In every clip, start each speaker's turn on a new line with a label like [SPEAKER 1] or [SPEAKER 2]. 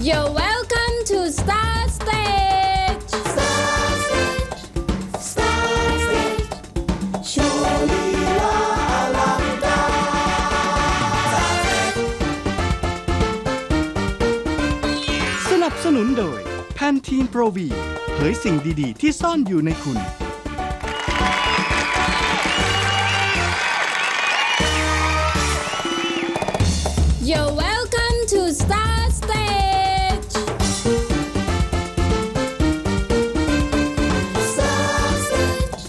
[SPEAKER 1] You're welcome to Star Stage.
[SPEAKER 2] Star Stage, Star Stage โชว์ลีลาอลังการ
[SPEAKER 3] สนับสนุนโดย Pantene Pro V เผยสิ่งดีๆที่ซ่อนอยู่ในคุณ
[SPEAKER 1] You're welcome to Star Stage.
[SPEAKER 2] Star Stage,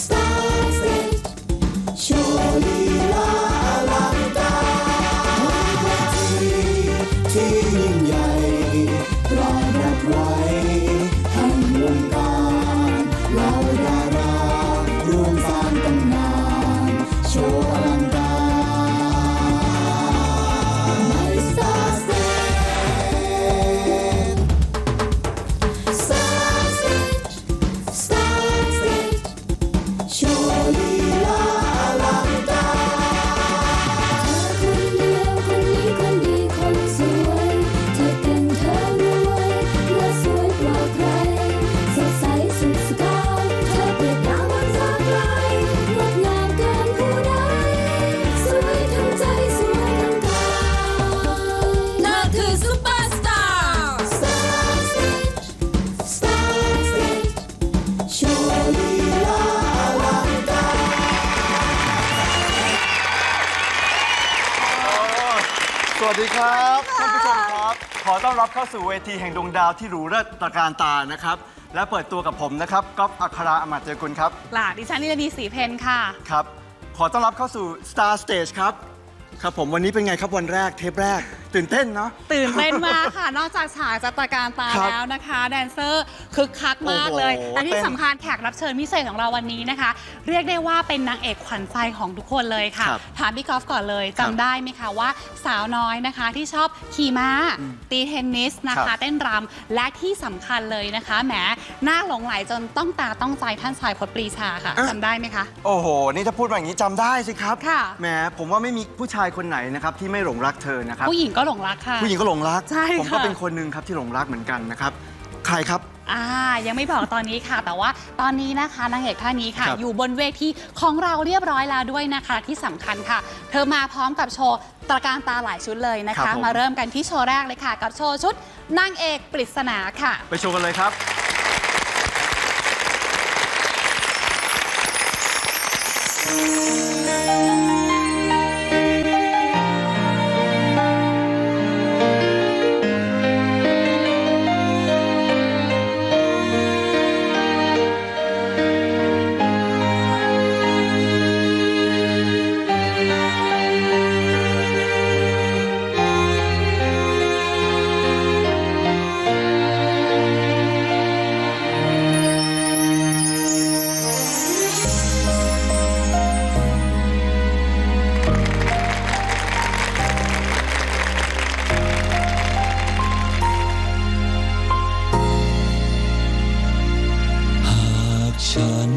[SPEAKER 2] Star Stage โชว์ลีลาอลังการบนเวทีที่ยิ่งใหญ่ปลายรับไว้ทั้งวงการเหล่าดาราร่วมสร้างตำนานโชว์อลังการใน Star Stage Star Stage Star Stage โชว์ลีลาอลังการเธอคนเดียวคนนี้คนดีคนสวยเธอเก่งเธอรวยและสวยกว่าใครสดใสสุดสกาวเธอเปรียบดาวบนฟ้าไกลงดงามเกินผู้ใดสวยทั้งใจสวยทั้งกาย
[SPEAKER 1] เธอคือซุปเปอร์สตาร์
[SPEAKER 2] Star Stage Star Stage โชว์ลีลาอลังการ
[SPEAKER 4] สวัสดีครับท่านผู้ชมครับ ขอต้อนรับเข้าสู่เวทีแห่งดวงดาวที่หรูเลิศตระการตานะครับ และเปิดตัวกับผมนะครับก๊อฟอัคราอมรเจริญกุลครับ
[SPEAKER 5] หลาดิฉันนิรดีศรีเพนค่ะ
[SPEAKER 4] ครับ ขอต้อนรับเข้าสู่ Star Stage ครับ ครับผมวันนี้เป็นไงครับวันแรกเทปแรก ตื่นเต้นเนาะ
[SPEAKER 5] ตื่นเต้นมากค่ะ นอกจากฉากจะตระการตา
[SPEAKER 4] ครับ
[SPEAKER 5] แล้วนะคะ แดนเซอร์คึกคักมากเลย
[SPEAKER 4] โอ้โห
[SPEAKER 5] และที่
[SPEAKER 4] เต้น
[SPEAKER 5] สำคัญแขกรับเชิญพิเศษของเราวันนี้นะคะ เรียกได้ว่าเป็นนางเอกขวัญใจของทุกคนเลยค่ะ
[SPEAKER 4] ครับ
[SPEAKER 5] ถามพี่กอล์ฟก่อนเลย
[SPEAKER 4] ครับ
[SPEAKER 5] จำได้ไหมคะว่าสาวน้อยนะคะที่ชอบขี่ม้า ตีเทนนิสนะ
[SPEAKER 4] ครั
[SPEAKER 5] คะ
[SPEAKER 4] บ
[SPEAKER 5] เต้นรำและที่สำคัญเลยนะคะแหมน่าหลงไหลจนต้องตาต้องใจท่านชายพลปรีชาค่ะจำได้ไหมคะ
[SPEAKER 4] โอ้โห นี่ถ้าพูดมาอย่างนี้จำได้สิครับ
[SPEAKER 5] ค่ะ
[SPEAKER 4] แหมผมว่าไม่มีผู้ชายคนไหนนะครับที่ไม่หลงรักเธอนะครับ
[SPEAKER 5] ผู้หญิงก็หลงรักค่ะ
[SPEAKER 4] ผู้หญิงก็หลงรัก
[SPEAKER 5] ใช่ค่ะ
[SPEAKER 4] ผมก็เป็นคนหนึ่งครับที่หลงรักเหมือนกันนะครับ ใครครับ
[SPEAKER 5] ยังไม่บอกตอนนี้ค่ะ แต่ว่าตอนนี้นะคะนางเอกท่านนี้ค่ะ
[SPEAKER 4] ครับ
[SPEAKER 5] อยู่บนเวทีของเราเรียบร้อยแล้วด้วยนะคะที่สำคัญค่ะ เธอมาพร้อมกับโชว์ตระการตาหลายชุดเลยนะ
[SPEAKER 4] ครั
[SPEAKER 5] คะ
[SPEAKER 4] บผม
[SPEAKER 5] มาเริ่มกันที่โชว์แรกเลยค่ะ กับโชว์ชุดนางเอกปริศนาค่ะ
[SPEAKER 4] ไปโชว์กันเลยครับ
[SPEAKER 6] หากฉัน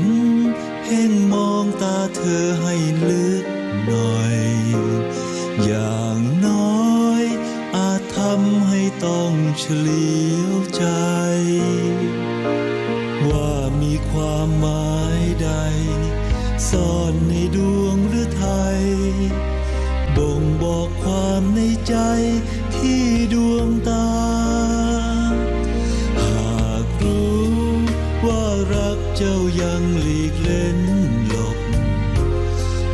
[SPEAKER 6] เพ่งมองตาเธอให้ลึกหน่อย อย่างน้อยอาจทำให้ต้องเฉลียวใจ ว่ามีความหมายใด ซ่อนในดวงหรือไทย บ่งบอกความในใจที่ดวงตา หากรู้ว่ารักเจ้ายังหลีกเล่นหลบ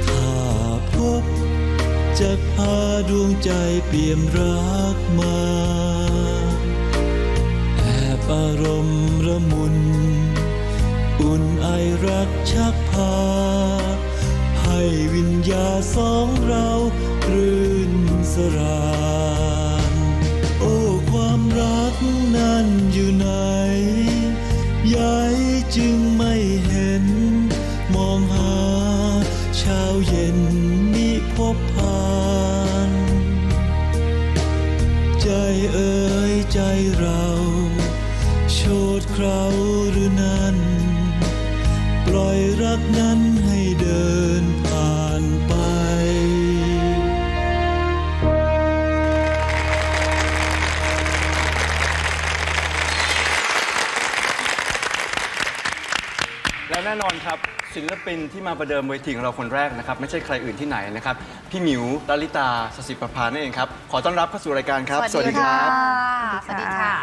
[SPEAKER 6] ถ้าพบจะพาดวงใจเปี่ยมรักมา แอบอารมณ์ระมุน อุ่นไอรักชักพา ให้วิญญาสองเรารื่นสรานโอ้ความรักนั้นอยู่ไหนยายจึงไม่เห็น มองหาเช้าเย็นมิพบผ่าน ใจเอ่ยใจเราโชดเคราหรือนั้น ปล่อยรักนั้นให้เดินผ่านไป
[SPEAKER 4] โ ศิลปินที่มาประเดิมเวทีของเราคนแรกนะครับไม่ใช่ใครอื่นที่ไหนนะครับพี่หมิวลลิตาสศิประภานั่นเองครับขอต้อนรับเข้าสู่รายการครับ
[SPEAKER 5] สวัสดีค่ะ
[SPEAKER 1] สวัสดีค่ะ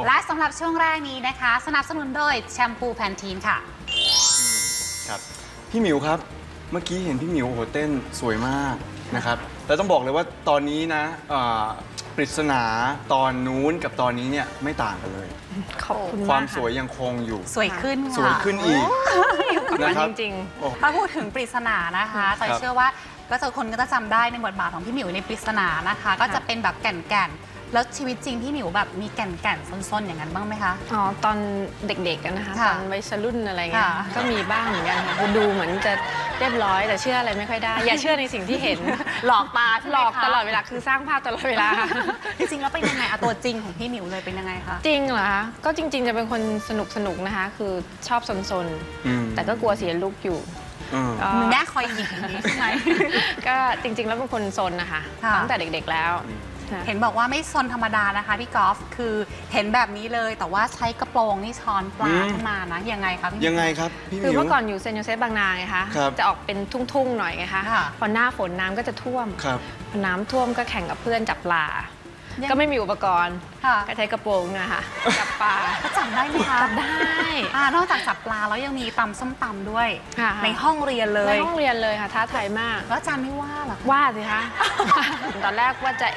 [SPEAKER 5] และสำหรับช่วงแรกนี้นะคะ สนับสนุนโดยแชมพูแพนทีนค่ะ
[SPEAKER 4] ครับพี่หมิวครับเมื่อกี้เห็นพี่หมิวโอ้โหเต้นสวยมากนะครับแล้วต้องบอกเลยว่าตอนนี้นะปริศนาตอนนู้นกับตอนนี้เนี่ยไม่ต่างกันเลย
[SPEAKER 7] ขอบคุณ
[SPEAKER 4] ความ
[SPEAKER 7] มาก
[SPEAKER 4] สวยยังคงอยู่
[SPEAKER 5] สวยขึ้นค่ะ
[SPEAKER 4] สวยขึ้นอีก
[SPEAKER 7] ค่ะจริง
[SPEAKER 4] โอ้
[SPEAKER 5] ถ้าพูดถึงปริศนานะคะจอย
[SPEAKER 4] ครับ
[SPEAKER 5] เชื่อว่าก็จะคนก็จะจำได้ในบทบาทของพี่หมิวในปริศนานะคะ ก็จะเป็นแบบแก่นๆแล้วชีวิตจริงพี่หมิวแบบมีแก่นๆซนๆอย่างนั้นบ้างไหมคะ
[SPEAKER 7] ๆอ๋อตอนเด็กๆอะนะคะ
[SPEAKER 5] ค่ะ
[SPEAKER 7] ตอนวัยรุ่นอะไรเงี้ย
[SPEAKER 5] ค่ะ
[SPEAKER 7] ก็มีบ้างเหมือนกันค่ะคือดูเหมือนจะเรียบร้อยแต่เชื่ออะไรไม่ค่อยได้ อย่าเชื่อในสิ่งที่เห็น
[SPEAKER 5] หลอกตาใช่ไหม
[SPEAKER 7] หลอก
[SPEAKER 5] คะ
[SPEAKER 7] ตลอดเวลาคือสร้างภาพตลอดเวลา
[SPEAKER 5] จริงๆแล้วเป็นยังไงอะตัวจริงของพี่หมิวเลยเป็นยังไงคะ
[SPEAKER 7] จริงเหรอคะก็จริง ๆ จะเป็นคนสนุกนะคะ คือชอบซน
[SPEAKER 4] อืม
[SPEAKER 7] ๆแต่ก็กลัวเสียลุกอยู่
[SPEAKER 4] อืม
[SPEAKER 7] ก็
[SPEAKER 5] แม่คอยหยิกอย่างนี้ใช่ไหม
[SPEAKER 7] ก็จริง ๆ แล้วเป็นคนซนนะคะ
[SPEAKER 5] ค่ะ
[SPEAKER 7] ตั้งแต่เด็กๆแล้วค่ะ
[SPEAKER 5] เห็นบอกว่าไม่ซนธรรมดานะคะพี่กอล์ฟคือเห็นแบบนี้เลยแต่ว่าใช้กระโปรงนี่ช้อนปลาขึ้นมานะยังไงคะพี่หมิว
[SPEAKER 4] ยังไงครับพี่ห
[SPEAKER 7] คือ
[SPEAKER 4] มิว
[SPEAKER 7] เมื่อก่อนอยู่เซนต์โยเซฟบางนาไงคะ
[SPEAKER 4] ครับ
[SPEAKER 7] จะออกเป็นทุ่งๆหน่อยไงคะ
[SPEAKER 5] ค่ะ
[SPEAKER 7] พอหน้าฝนน้ำก็จะท่วม
[SPEAKER 4] ครับ
[SPEAKER 7] พอน้ำท่วมก็แข่งกับเพื่อนจับปลา
[SPEAKER 5] ยัง
[SPEAKER 7] ก็ไม่มีอุปกรณ์
[SPEAKER 5] ค่ะ
[SPEAKER 7] ก็ใช้กระโปรงนะคะจับปลา
[SPEAKER 5] ก็จำได้ไหมคะ
[SPEAKER 7] จับได้
[SPEAKER 5] นอกจากจับปลาแล้วยังมีตำส้มตำด้วย
[SPEAKER 7] ค่ะ
[SPEAKER 5] ในห้องเรียนเล
[SPEAKER 7] ใน
[SPEAKER 5] ย
[SPEAKER 7] ห้องเรียนเลยค่ะท้าทายมาก
[SPEAKER 5] แล้วอาจารย์ไม่ว่าเหรอคะ
[SPEAKER 7] ว่าสิคะ ตอนแรกว่าจะ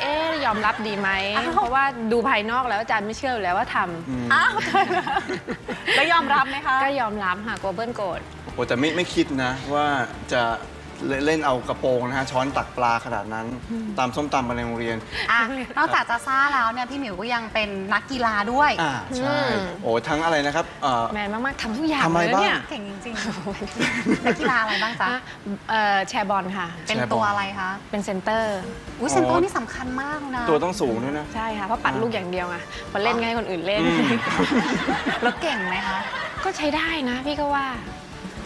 [SPEAKER 7] ยอมรับดีไหม เพราะว่าดูภายนอกแล้วอาจารย์ไม่เชื่ออยู่แล้วว่าทำ
[SPEAKER 5] อ้าวแล้วยอมรับไหมคะ
[SPEAKER 7] ก็ยอมรับค่ะกลัวเพื่อนโกรธ
[SPEAKER 4] โอ้แต่ไม่คิดนะว่าจะเล่นเอากระโปรงนะฮะช้อนตักปลาขนาดนั้นตามส้มตำมาในโรงเรียน
[SPEAKER 5] นอกจากจะซ่าแล้วเนี่ยพี่หมิวก็ยังเป็นนักกีฬาด้วย
[SPEAKER 4] ใช่โอ้ทั้งอะไรนะครับ
[SPEAKER 7] แมนมากๆทำทุกอย่าง
[SPEAKER 4] ทำอะไร
[SPEAKER 7] เลยเนี่ย
[SPEAKER 4] บ้าง
[SPEAKER 5] เก่งจริงๆนักกีฬาอะไรบ้างจ๊ะ
[SPEAKER 7] แชร์บอลค่ะ
[SPEAKER 5] เป็นตัวอะไรคะ
[SPEAKER 7] เป็นเซนเตอร์
[SPEAKER 5] อุ้ยเซนเตอร์นี่สำคัญมากเลยนะ
[SPEAKER 4] ตัวต้องสูงด้วยนะ
[SPEAKER 7] ใช่ค่ะ เพราะปัดลูกอย่างเดียวไงพอเล่นก็ให้คนอื่นเล่น
[SPEAKER 5] แล้วเก่งไหมคะ
[SPEAKER 7] ก็ใช้ได้นะพี่ก็ว่า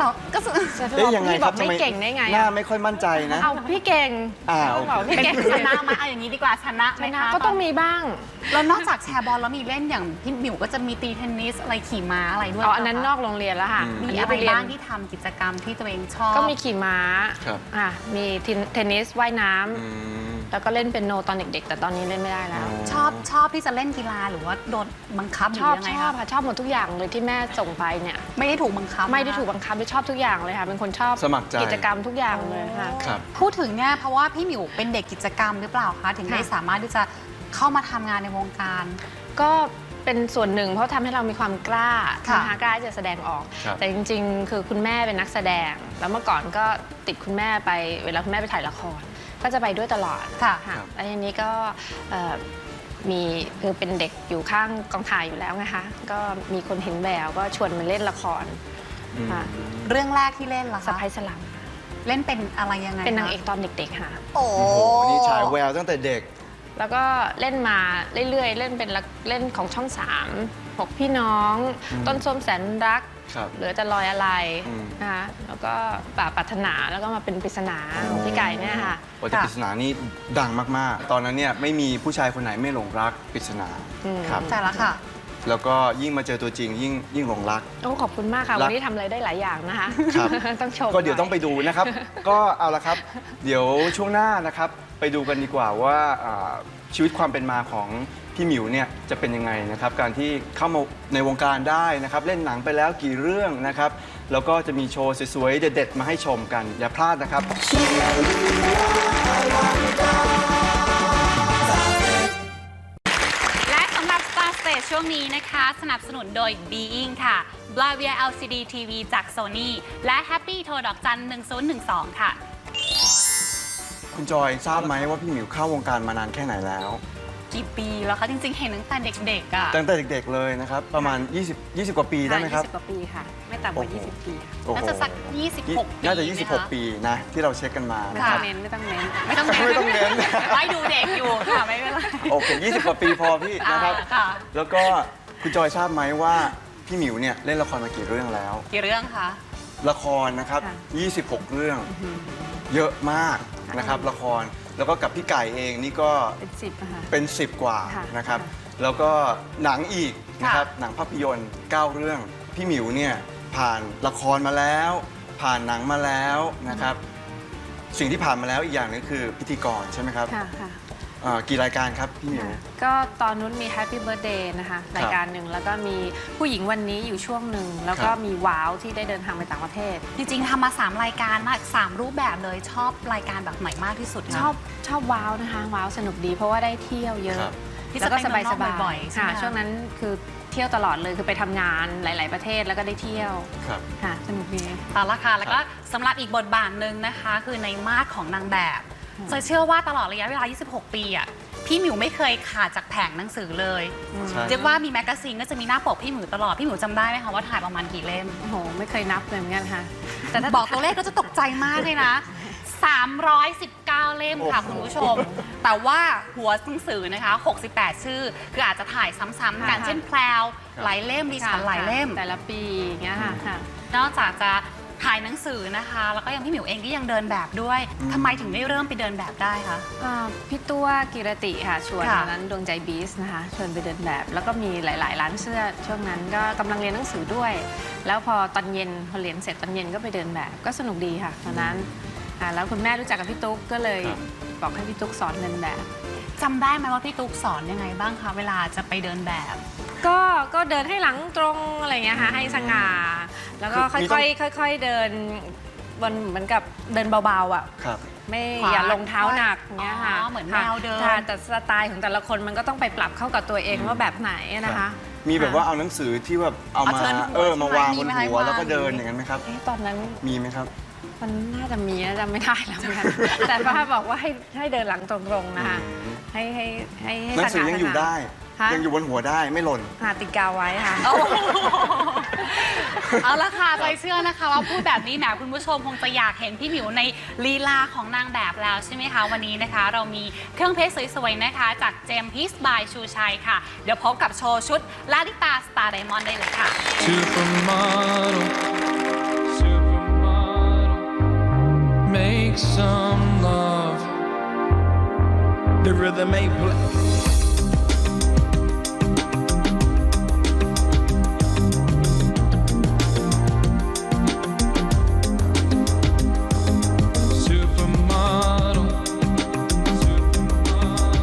[SPEAKER 5] ต่อก็สุด
[SPEAKER 7] แต่
[SPEAKER 4] เอ๊ะยังไง
[SPEAKER 7] พี่
[SPEAKER 4] ค
[SPEAKER 7] บ
[SPEAKER 4] รั
[SPEAKER 7] อบ กไม่เก่งได้ไง
[SPEAKER 4] หน้า
[SPEAKER 7] อะ
[SPEAKER 4] ไม่ค่อยมั่นใจนะ
[SPEAKER 7] เอาพี่เก่ง
[SPEAKER 4] โอเค
[SPEAKER 7] บอกพี่
[SPEAKER 5] เป็น
[SPEAKER 7] เก่ง
[SPEAKER 5] ชนะมาเอาอย่างนี้ดีกว่าชนะไหม
[SPEAKER 7] ชนะ
[SPEAKER 5] คะ
[SPEAKER 7] ก็ต้องมีบ้าง
[SPEAKER 5] แล้วนอกจากแชร์บอลแล้วมีเล่นอย่างพี่หมิวก็จะมีตีเทนนิสอะไรขี่ม้าอะไรด้วย
[SPEAKER 7] อ๋ออันนั้น
[SPEAKER 5] ปะคะ
[SPEAKER 7] นอกโรงเรียนแล้วค่ะ
[SPEAKER 5] มี
[SPEAKER 7] น
[SPEAKER 5] อะ
[SPEAKER 7] นี้
[SPEAKER 5] ไร
[SPEAKER 7] ปเยน
[SPEAKER 5] บ้างที่ทำกิจกรรมที่ตัวเองชอบ
[SPEAKER 7] ก็มีขี่ม้า
[SPEAKER 4] ครับ
[SPEAKER 7] มีเทนนิสว่ายน้ำ
[SPEAKER 4] อืม
[SPEAKER 7] แล้วก็เล่นเปียโนตอนเด็กๆ แต่ตอนนี้เล่นไม่ได้แล้ว
[SPEAKER 5] ชอบที่จะเล่นกีฬาหรือว่าโดนบังคับหรื
[SPEAKER 7] ชอบ
[SPEAKER 5] ยังไง
[SPEAKER 7] ชอบ
[SPEAKER 5] คะ
[SPEAKER 7] ค่ะชอบหมดทุกอย่างเลยที่แม่ส่งไปเนี่ย
[SPEAKER 5] ไม่ได้ถูกบังคับ
[SPEAKER 7] ไม่ได้ถูก
[SPEAKER 5] นะคะ
[SPEAKER 7] บังคับเลยชอบทุกอย่างเลยค่ะเป็นคนชอบ
[SPEAKER 4] สมัครใจ
[SPEAKER 7] กิจกรรมทุกอย่างเลยค่ะ
[SPEAKER 4] ครับ
[SPEAKER 5] พูดถึงเนี่ยเพราะว่าพี่หมิวเป็นเด็กกิจกรรมหรือเปล่าคะถึงได้
[SPEAKER 7] ค่ะ
[SPEAKER 5] สามารถที่จะเข้ามาทำงานในวงการ
[SPEAKER 7] ก็เป็นส่วนหนึ่งเพราะทำให้เรามีความกล้า
[SPEAKER 5] ค่ะ
[SPEAKER 7] นะคะกล้าที่จะแสดงออก
[SPEAKER 4] ครับ
[SPEAKER 7] แต่จริงๆ คือคุณแม่เป็นนักแสดง แล้วเมื่อก่อนก็ติดคุณแม่ไปเวลาคุณแม่ไปถ่ายละคร ก็จะไปด้วยตลอด
[SPEAKER 5] ค่ะ
[SPEAKER 7] แล้วทีนี้ก็มีคือเป็นเด็กอยู่ข้างกองถ่ายอยู่แล้วไงคะก็มีคนเห็นแววก็ชวนมาเล่นละครค่ะ
[SPEAKER 5] เรื่องแรกที่เล่นล่ะ
[SPEAKER 7] สะ
[SPEAKER 5] คะ
[SPEAKER 7] พายสลัม
[SPEAKER 5] เล่นเป็นอะไรยังไง
[SPEAKER 7] เป็นนาง
[SPEAKER 5] คะ
[SPEAKER 7] เอกตอนเด็กๆค่ะ
[SPEAKER 5] โอ้
[SPEAKER 4] โอ้โหนี่ฉายแววตั้งแต่เด็ก
[SPEAKER 7] แล้วก็เล่นมาเรื่อยๆ เล่นเป็นเล่นของช่อง 3 6 พี่น้อง ต้นส้มแสนรัก
[SPEAKER 4] ครับ
[SPEAKER 7] เหลือจะลอยอะไร
[SPEAKER 4] อืม
[SPEAKER 7] นะคะแล้วก็ป่าปรารถนาแล้วก็มาเป็นปริศนาของพี่ไก่เนี่ยค่ะ
[SPEAKER 4] โอ้แต่ปริศนานี่ดังมากๆ ตอนนั้นเนี่ยไม่มีผู้ชายคนไหนไม่หลงรักปริศนา
[SPEAKER 7] อืม
[SPEAKER 4] ครับ
[SPEAKER 5] แต่ละค่ะ
[SPEAKER 4] แล้วก็ยิ่งมาเจอตัวจริงยิ่งหลงรัก
[SPEAKER 7] โอ้ขอบคุณมากค่ะ
[SPEAKER 4] รัก
[SPEAKER 7] วันนี้ทำอะไรได้หลายอย่างนะคะ
[SPEAKER 4] ครับ
[SPEAKER 7] ต้องชม
[SPEAKER 4] ก็เดี๋ยว
[SPEAKER 7] หน่
[SPEAKER 4] ต้องไปดูนะครับ ก็เอาละครับ เดี๋ยวช่วงหน้านะครับ ไปดูกันดีกว่าว่าชีวิตความเป็นมาของพี่หมิวเนี่ยจะเป็นยังไงนะครับ การที่เข้ามาในวงการได้นะครับ เล่นหนังไปแล้วกี่เรื่องนะครับ แล้วก็จะมีโชว์สวยๆเด็ดๆมาให้ชมกัน อย่าพลาดนะครับ
[SPEAKER 5] และสำหรับ Star Stage ช่วงนี้นะคะ สนับสนุนโดย Being ค่ะ Blavia LCD TV จาก Sony และ Happy โทรดอกจัน 1012 ค่ะ
[SPEAKER 4] คุณจอยทราบไหมว่าพี่หมิวเข้าวงการมานานแค่ไหนแล้ว
[SPEAKER 5] กี่ปีแล้วคะจริงๆ เห็นตั้งแต่เด็กๆอ่ะ
[SPEAKER 4] ตั้งแต่เด็กๆเลยนะครับ ประมาณ 20 กว่าปีได้ไหมครับ
[SPEAKER 7] 20 กว่าปีค่ะ ไม่ต่ำกว่า 20 ปีค่ะ
[SPEAKER 4] โอ้โห
[SPEAKER 5] น่าจะสัก 26 ปี
[SPEAKER 4] น่าจะ
[SPEAKER 5] ไหมค
[SPEAKER 4] 26 ปีนะที่เราเช็คกันมา
[SPEAKER 7] ไม่
[SPEAKER 4] นะ
[SPEAKER 7] ต้
[SPEAKER 4] ค
[SPEAKER 7] อ
[SPEAKER 4] รับ
[SPEAKER 7] งเน้นไม่ต้องเน้น
[SPEAKER 5] ไม่ต้องเน้น
[SPEAKER 4] ไม่ต้องเน้น
[SPEAKER 5] ไว้ดูเด็กอยู่ค่ะ ไม่เป็นไร
[SPEAKER 4] โอเค 20 กว่าปีพอพี่นะครับ
[SPEAKER 5] ค่ะ
[SPEAKER 4] แล้วก็คุณจอยทราบไหมว่าพี่หมิวเนี่ยเล่นละครมากี่เรื่องแล้ว
[SPEAKER 5] กี่เรื่องคะ
[SPEAKER 4] ละครนะครับ
[SPEAKER 7] ค่ะ
[SPEAKER 4] 26 เรื่อง เยอะมากนะครับ ละคร แล้วก็กับพี่ไก่เองนี่ก็
[SPEAKER 7] เป็น 10อะค่ะ
[SPEAKER 4] เป็น 10 กว่า
[SPEAKER 7] ค่ะ
[SPEAKER 4] นะครับ
[SPEAKER 7] ค่ะ
[SPEAKER 4] แล้วก็หนังอีกนะครับ หนังภาพยนตร์ 9 เรื่อง พี่หมิวเนี่ยผ่านละครมาแล้ว ผ ผ่านหนังมาแล้วนะครับ สิ่งที่ผ่านมาแล้วอีกอย่างนึงคือพิธีกรใช่ไหมครับ
[SPEAKER 7] ค่ะค่ะ
[SPEAKER 4] กี่รายการครับพี่หมิว
[SPEAKER 7] ก็ตอนนู้นมี Happy Birthday นะคะรายการหนึ่งแล้วก็มีผู้หญิงวันนี้อยู่ช่วงหนึ่งแล้วก็
[SPEAKER 4] ครับ
[SPEAKER 7] มีว้าวที่ได้เดินทางไปต่างประเทศ
[SPEAKER 5] จริงๆทำมา 3 รายการมา3 รูปแบบเลยชอบรายการแบบไหนมากที่สุดคะ
[SPEAKER 7] ชอบว้าวนะคะว้าวสนุกดีเพราะว่าได้เที่ยวเยอะ
[SPEAKER 4] ครับ
[SPEAKER 5] ที่
[SPEAKER 7] แล้ว
[SPEAKER 5] จะ
[SPEAKER 7] ก็
[SPEAKER 5] ไป
[SPEAKER 7] สบาย
[SPEAKER 5] เมืองนอก
[SPEAKER 7] ๆ
[SPEAKER 5] บ่อยๆใช่ไหม
[SPEAKER 7] ค่ะ
[SPEAKER 5] คะ
[SPEAKER 7] ช่วงนั้นคือเที่ยวตลอดเลยคือไปทำงานหลาย ๆ ประเทศแล้วก็ได้เที่ยว
[SPEAKER 4] ครับ
[SPEAKER 7] ค่ะสนุกดี
[SPEAKER 5] เอาละค่ะแล้วก็สำหรับอีกบทบาทหนึ่งนะคะ คือในมาดของนางแบบจะเชื่อว่าตลอดระยะเวลา 26 ปีอ่ะพี่หมิวไม่เคยขาดจากแผงหนังสือเลย
[SPEAKER 4] ใช่
[SPEAKER 5] เรียกว่ามีแมกกาซีนก็จะมีหน้าปกพี่หมิวตลอดพี่หมิวจำได้ไหมคะว่าถ่ายประมาณกี่เล่ม
[SPEAKER 7] โอ้โหไม่เคยนับเลยเหมือนกันค่ะ
[SPEAKER 5] แต่ถ้าบอกตัวเลขก็จะตกใจมากเลยนะ 319 เล่มค่ะคุณผู้ชม แต่ว่าหัวหนังสือนะคะ 68 ชื่อ คืออาจจะถ่ายซ้ำๆกัน
[SPEAKER 7] ค่ะ
[SPEAKER 5] เช่นแพรวหลายเล่มดิฉันหลายเล่ม
[SPEAKER 7] แต่ละปีอย่างเงี้ยค่ะค่ะ
[SPEAKER 5] นอกจากจะถ่ายหนังสือนะคะ แล้วก็ยังพี่หมิวเองก็ยังเดินแบบด้วยทำไมถึงได้เริ่มไปเดินแบบได้คะ
[SPEAKER 7] พี่ตัวกิรติค่ะชวน
[SPEAKER 5] ค่ะ
[SPEAKER 7] ตอนนั้นดวงใจบีสนะคะชวนไปเดินแบบ แล้วก็มีหลาย ๆ ร้านเสื้อช่วงนั้นก็กำลังเรียนหนังสือด้วย แล้วพอตอนเย็นพอเรียนเสร็จตอนเย็นก็ไปเดินแบบก็สนุกดีค่ะตอนนั้นแล้วคุณแม่รู้จักกับพี่ตุ๊กก็เลย
[SPEAKER 4] ครับ
[SPEAKER 7] บอกให้พี่ตุ๊กสอนเดินแบบ
[SPEAKER 5] จำได้ไหมว่าพี่ตุ๊กสอนยังไงบ้างคะเวลาจะไปเดินแบบ
[SPEAKER 7] ก็เดินให้หลังตรงอะไรอย่างเงี้ยค่ะให้สง่าแล้วก็
[SPEAKER 4] คือมี
[SPEAKER 7] ค่อยๆเดินบนเหมือนกับเดินเบาๆอ่ะ
[SPEAKER 4] ครับ
[SPEAKER 7] ไม่
[SPEAKER 5] ขวา
[SPEAKER 7] อย่าลงเท้าหนักเงี้ยค่ะ
[SPEAKER 5] อ๋อเหมือนแนวเดิน
[SPEAKER 7] ค่ะแต่สไตล์ของแต่ละคนมันก็ต้องไปปรับเข้ากับตัวเองว่าแบบไหนนะคะ
[SPEAKER 4] มีแบบว่าเอาหนังสือที่แบบเอามา
[SPEAKER 5] เอาเชิญหัว
[SPEAKER 4] มาวาง
[SPEAKER 5] ใช่
[SPEAKER 4] บ
[SPEAKER 5] ไหม
[SPEAKER 4] น
[SPEAKER 5] มีไหม
[SPEAKER 4] หัว
[SPEAKER 5] วาง
[SPEAKER 4] แล้วก็เดินอย่างนั้นไหมครับ
[SPEAKER 7] ตอนนั้น
[SPEAKER 4] มีไหมครับ
[SPEAKER 7] มันน่าจะมีนะจำไม่ได้แล้วเหมือนกัน แต่ป้าบอกว่าให้เดินหลังตรงๆนะคะ
[SPEAKER 4] อืม
[SPEAKER 7] ให้
[SPEAKER 4] หนังสือยังอยู่ได้
[SPEAKER 7] ฮะ
[SPEAKER 4] ยังอยู่บนหัวได้ไม่หล่น
[SPEAKER 7] ติดกาวไว้ค่ะ
[SPEAKER 5] เอาละค่ะใจเชื่อนะคะว่าพูดแบบนี้แหมคุณผู้ชมคงจะอยากเห็นพี่หมิวในลีลาของนางแบบแล้วใช่ไหมคะวันนี้นะคะ เรามีเครื่องเพชรสวยๆนะคะจากเจมพีซบายชูชัยค่ะ เดี๋ยวพบกับโชว์ชุดลาดิตาสตาร์ไดมอนด์ได้เลยค่ะ
[SPEAKER 6] Supermodel, supermodel, make some love. The rhythm ain't play. Supermodel, supermodel.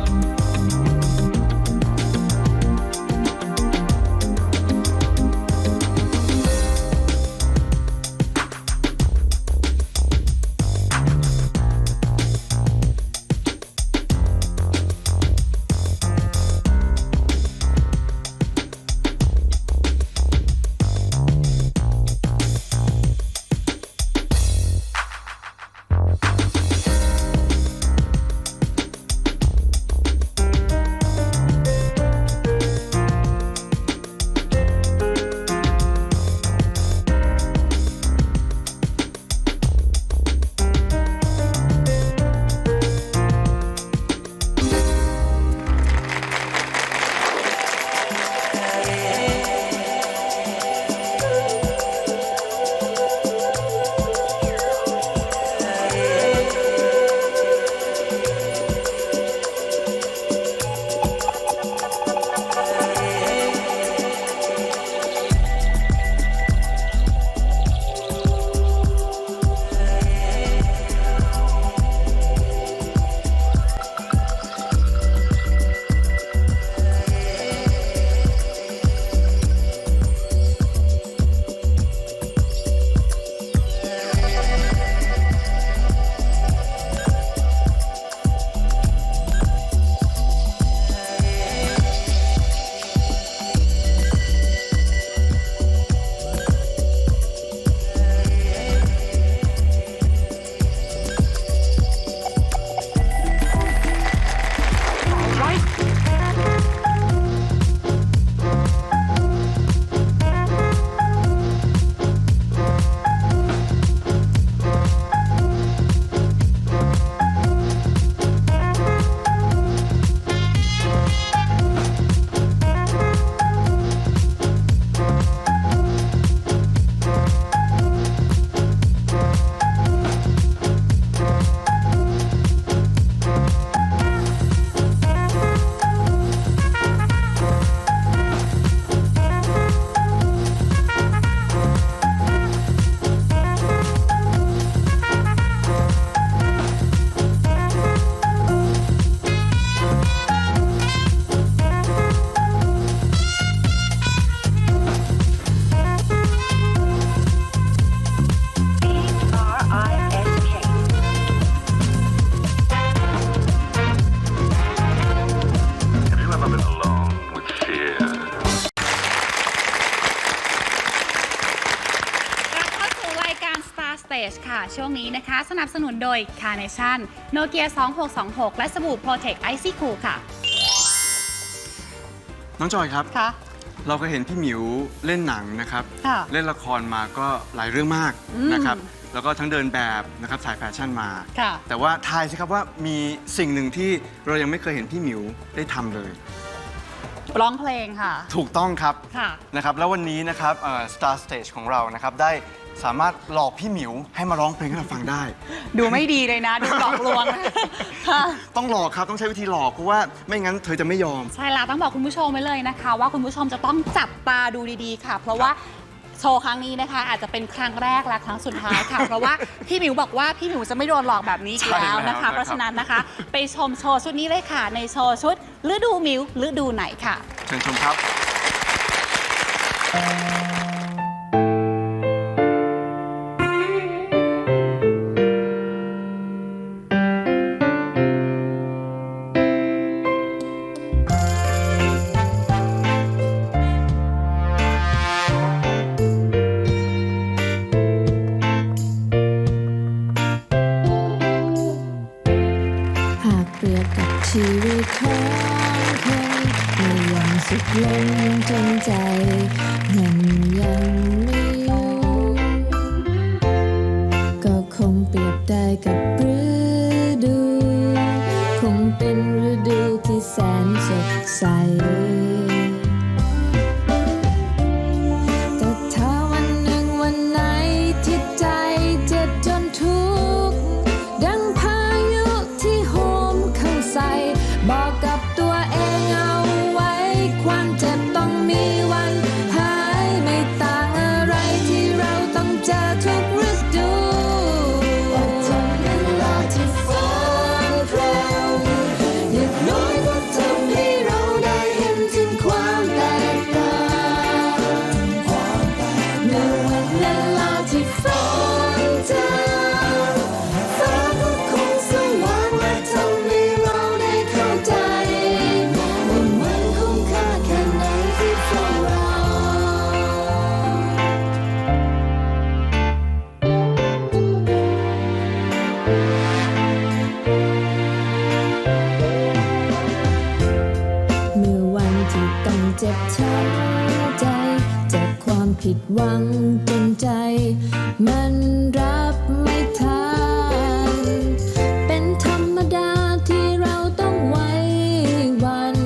[SPEAKER 5] ค่ะช่วงนี้นะคะสนับสนุนโดย Carnation Nokia 2626 และสบู่ Protect Icy Cool ค่ะ
[SPEAKER 4] น้องจอยครับ
[SPEAKER 5] ค่ะ
[SPEAKER 4] เราก็เห็นพี่หมิวเล่นหนังนะครับ
[SPEAKER 5] ค่ะ
[SPEAKER 4] เล่นละครมาก็หลายเรื่องมากนะครับ แล้วก็ทั้งเดินแบบนะครับถ่ายแฟชั่นมา
[SPEAKER 5] ค่ะ
[SPEAKER 4] แต่ว่าทายสิครับว่ามีสิ่งหนึ่งที่เรายังไม่เคยเห็นพี่หมิวได้ทำเลย
[SPEAKER 5] ร้องเพลงค่ะ
[SPEAKER 4] ถูกต้องครับ
[SPEAKER 5] ค่ะ
[SPEAKER 4] นะครับ แล้ววันนี้นะครับStar Stage ของเรานะครับได้สามารถหลอกพี่หมิวให้มาร้องเพลงให้เราฟังได้
[SPEAKER 5] ดูไม่ดีเลยนะ ดูหลอกลวงนะค่ะ
[SPEAKER 4] ต้องหลอกครับต้องใช้วิธีหลอกเพราะว่าไม่งั้นเธอจะไม่ยอม
[SPEAKER 5] ใช่แล้วต้องบอกคุณผู้ชมไว้เลยนะคะ ว่าคุณผู้ชมจะต้องจับตาดูดีๆค่ะ เพราะว่าโชว์ครั้งนี้นะคะ อาจจะเป็นครั้งแรกและครั้งสุดท้ายค่ะ เพราะว่าพี่หมิวบอกว่าพี่หมิวจะไม่โดนหลอกแบบนี้อีกแล้วนะคะ
[SPEAKER 4] ใช่แล้วนะครับ
[SPEAKER 5] เพราะฉะนั้นนะคะ ไปชมโชว์ชุดนี้เลยค่ะ ในโชว์ชุดฤดูหมิวฤดูไหนค่ะ
[SPEAKER 4] เชิญชมครับ
[SPEAKER 2] หากเปรียบกับชีวิตของคนเมื่อยังสุขลงจนใจมันยังไม่อยู่ก็คงเปรียบได้กับฤดูคงเป็นฤดูที่แสนสดใสแต่ถ้าวันหนึ่งวันไหนที่ใจเจ็บจนทุกข์ดังพายุที่โหมเข้าใส่บอกกับตัวเองเอาไว้ความเจ็บต้องมีวันหายไม่ต่างอะไรที่เราต้องเจอทุกฤดูอดทนเวลาที่ฝนพรำอย่างน้อยก็ทำให้เราได้เห็นถึงความแตกต่างเมื่อวันเวลาที่ฝนจางฟ้าก็คงสว่างและทำให้เราได้เข้าใจว่ามันคุ้มค่าแค่ไหนที่เฝ้ารอ เมื่อวันที่ต้องเจ็บช้ำใจจากความผิดหวังจนใจ มันรับไม่ทันเป็นธรรมดาที่เราต้องไว้วัน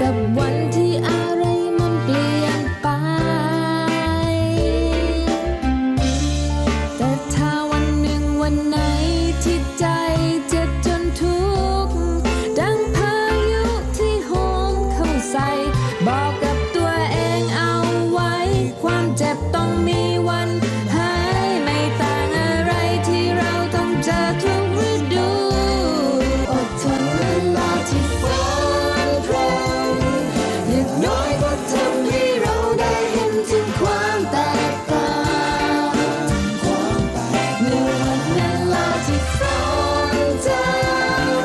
[SPEAKER 2] กับวันที่อะไรมันเปลี่ยนไป แต่ถ้าวันหนึ่งวันไหนที่ใจเจ็บจนทุกข์ดังพายุที่โหมเข้าใส่บอกกับตัวเองเอาไว้ความเจ็บต้องมีวันหายไม่ต่างอะไรที่เราต้องเจอทุกฤดูอดทนเวลาที่ฝนพรำอย่างน้อยก็ทำให้เราได้เห็นถึงความแตกต่างเมื่อวันเวลาที่ฝนจาง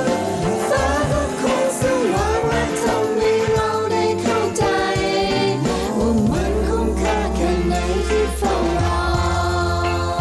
[SPEAKER 2] ฟ้าก็คงสว่างและทำให้เราได้เข้าใจว่ามันคุ้มค่าแค่ไหนที่เฝ้ารอ
[SPEAKER 4] พ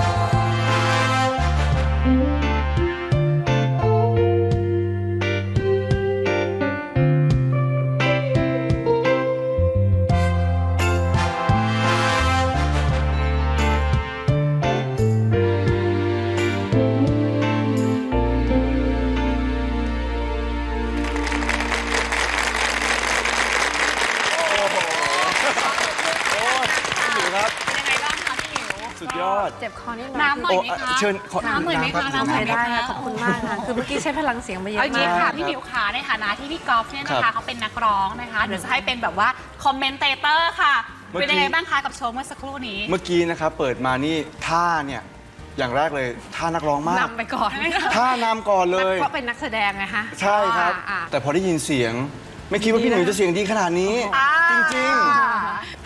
[SPEAKER 4] ี่หมิวครับ
[SPEAKER 5] เป็นยังไงบ้างคะพี่หมิว
[SPEAKER 4] สุดยอด
[SPEAKER 7] เจ็บคอนิดหน่อย
[SPEAKER 5] น้ำหน่อยไหมคะ
[SPEAKER 4] เชิญขอ
[SPEAKER 5] น้ำหน่อยไหมคะ
[SPEAKER 4] น้ำครับ
[SPEAKER 5] น้ำหน่อยไหม
[SPEAKER 7] ได้
[SPEAKER 5] คะ
[SPEAKER 7] ค่ะขอบคุณมากค่ะ คือเมื่อกี้ใช้พลังเสียงไปเยอะ
[SPEAKER 5] เอาอย่างนี้
[SPEAKER 7] มาก
[SPEAKER 5] ค่ะพี่หมิวขาในฐานะที่พี่กอล์ฟเนี่ยนะ
[SPEAKER 4] ครั
[SPEAKER 5] คะ
[SPEAKER 4] บ
[SPEAKER 5] เขาเป็นนักร้องนะคะเดี๋ยวจะให้เป็นแบบว่าคอมเมนเตเตอร์ค่ะ
[SPEAKER 4] เมื่อกี้
[SPEAKER 5] เป็นยังไงบ้างคะกับโชว์เมื่อสักครู่นี้
[SPEAKER 4] เมื่อกี้นะครับเปิดมานี่ท่าเนี่ยอย่างแรกเลยท่านักร้องมาก
[SPEAKER 7] นำไปก่อน
[SPEAKER 4] ท่านำก่อนเลย
[SPEAKER 7] เพราะเป็นนักแสดงไงคะ
[SPEAKER 4] ใช่ครับ
[SPEAKER 7] อ่า
[SPEAKER 4] แต่พอได้ยินเสียง ไม่คิดว่าพี่หมิวจะเสียงดีขนาดนี้ จริง